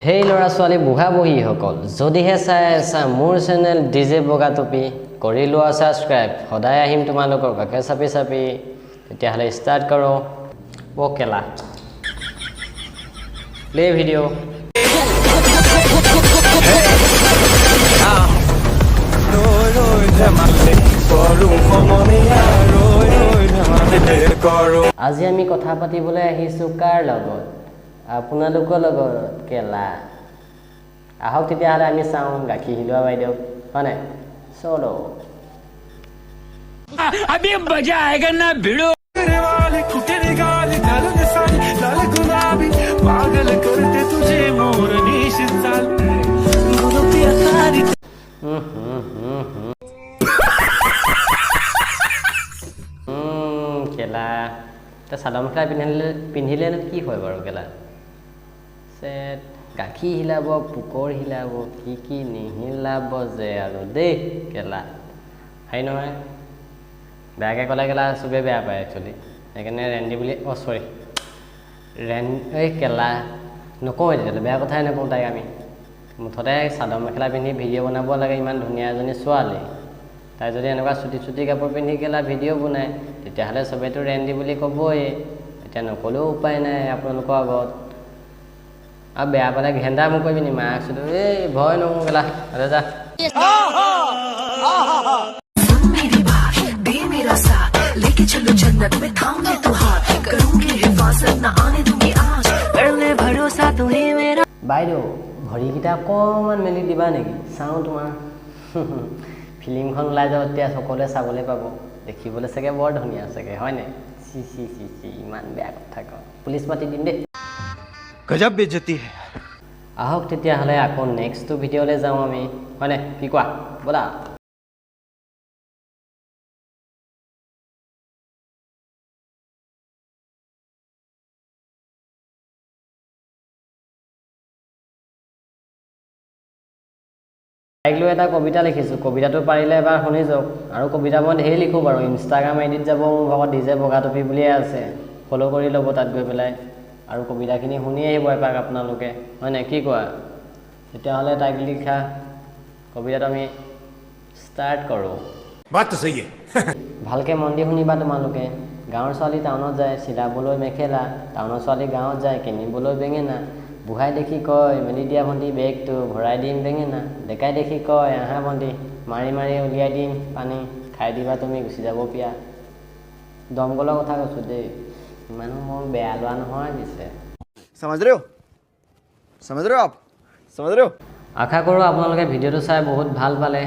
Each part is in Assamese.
হেই ল'ৰা ছোৱালী বুঢ়া বহীসকল যদিহে চাই আছা মোৰ চেনেল ডিজে বগা টুপি কৰি লোৱা ছাবস্ক্ৰাইব সদায় আহিম তোমালোকৰ কাষে চাপি চাপি তেতিয়াহ'লে ষ্টাৰ্ট কৰোঁ অ' কেলা প্লে ভিডিঅ' আজি আমি কথা পাতিবলৈ আহিছোঁ কাৰ লগত আপোনালোকৰ লগত কেলা আহক তেতিয়াহ'লে আমি চাওঁ গাখীৰ হিলোৱা বাইদেউক হয় নাই চলো अभी मजा आएगा ना भिड़ो पागल करते तुझे मोर কেলা তই চাদৰ মেখেলা পিন্ধিলে কি হয় বাৰু কেলা চেট গাখীৰ হিলাব পুকৰ হিলাব কি নিহিলাব যে আৰু দেই কেলা হেৰি নহয় বেয়াকৈ ক'লে কেলা চবেই বেয়া পায় একচুৱেলি সেইকাৰণে ৰেণ্ডি বুলি অ' চৰি এই কেলা নকওঁ তেতিয়াহ'লে বেয়া কথাই নকওঁ তাইক আমি মুঠতে চাদৰ মেখেলা পিন্ধি ভিডিঅ' বনাব লাগে ইমান ধুনীয়া এজনী ছোৱালী তাই যদি এনেকুৱা চুটি কাপোৰ পিন্ধি কেলা ভিডিঅ' বনায় তেতিয়াহ'লে চবেইতো ৰেণ্ডি বুলি ক'বই এতিয়া নক'লেও উপায় নাই আপোনালোকৰ আগত আৰু বেয়া পালে ঘেন্দা মোক কৰিবি নি মাক চুটো এই ভয় নকওঁ কেলা আৰে যা लेके चलो जन्नत में थाम ले तू हाथ करूंगी हिफाजत ना आने दूंगी आज कर ले भरोसा तुम्हें मेरा বাইদেউ ঘড়ীকেইটা অকণমান মেলি দিবা নেকি চাওঁ তোমাৰ ফিল্মখন ওলাই যাব এতিয়া সকলোৱে চাবলৈ পাব দেখিবলৈ চাগে বৰ ধুনীয়া চাগে হয় নাই চি ইমান বেয়া কথা কওঁ পুলিচ মাতি দিম দেই गजब बेइज्जती है আহক তেতিয়াহ'লে আকৌ নেক্সটটো ভিডিঅ'লৈ যাওঁ আমি হয়নে কি কোৱা ব'লা তাইক লৈ এটা কবিতা লিখিছোঁ কবিতাটো পাৰিলে এবাৰ শুনি যাওক আৰু কবিতা মই ঢেৰ লিখোঁ বাৰু ইনষ্টাগ্ৰাম আইডিত যাব মোৰ ভাগত ডিজে বগা টুপি বুলিয়ে আছে ফ'ল' কৰি ল'ব তাত গৈ পেলাই আৰু কবিতাখিনি শুনি আহিব এপাক আপোনালোকে হয় নাই কি কোৱা তেতিয়াহ'লে তাইক লিখা কবিতাটো আমি ষ্টাৰ্ট কৰোঁ ভালকৈ মন দি শুনিবা তোমালোকে গাঁৱৰ ছোৱালী টাউনত যায় চিলাবলৈ মেখেলা টাউনৰ ছোৱালী গাঁৱত যায় কিনিবলৈ বেঙেনা বুঢ়াই দেখি কয় মেলি দিয়া ভণ্টি বেগটো ভৰাই দিম বেঙেনা ডেকাই দেখি কয় আহা ভণ্টি মাৰি উলিয়াই দিম পানী খাই দিবা তুমি গুচি যাব পিয়া দমকলৰ কথা কৈছোঁ দেই ইমানো মোৰ বেয়া লোৱা নহয় পিছে আশা কৰোঁ আপোনালোকে ভিডিঅ'টো চাই বহুত ভাল পালে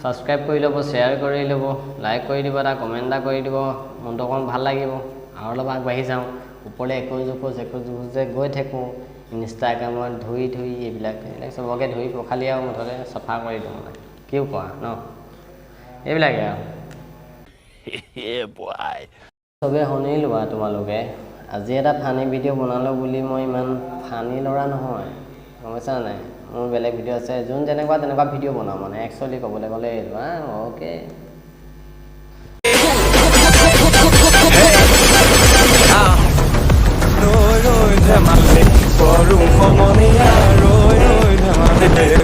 ছাবস্ক্ৰাইব কৰি ল'ব শ্বেয়াৰ কৰি ল'ব লাইক কৰি দিব এটা কমেণ্ট এটা কৰি দিব মনটো অকণমান ভাল লাগিব আৰু অলপ আগবাঢ়ি যাওঁ ওপৰলৈ একোজ গৈ থাকোঁ ইনষ্টাগ্ৰামত ধুই এইবিলাক চবকে ধুই পখালি আৰু মুঠতে চফা কৰি দিওঁ মানে কি কোৱা ন এইবিলাকে আৰু চবেই শুনি লোৱা তোমালোকে আজি এটা ফানি ভিডিঅ' বনালোঁ বুলি মই ইমান ফানি ল'ৰা নহয় গম পাইছা নাই মোৰ বেলেগ ভিডিঅ' আছে যোন তেনেকুৱা ভিডিঅ' বনাওঁ মানে একচুৱেলি ক'বলৈ গ'লে এইটো অ'কে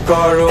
কৰো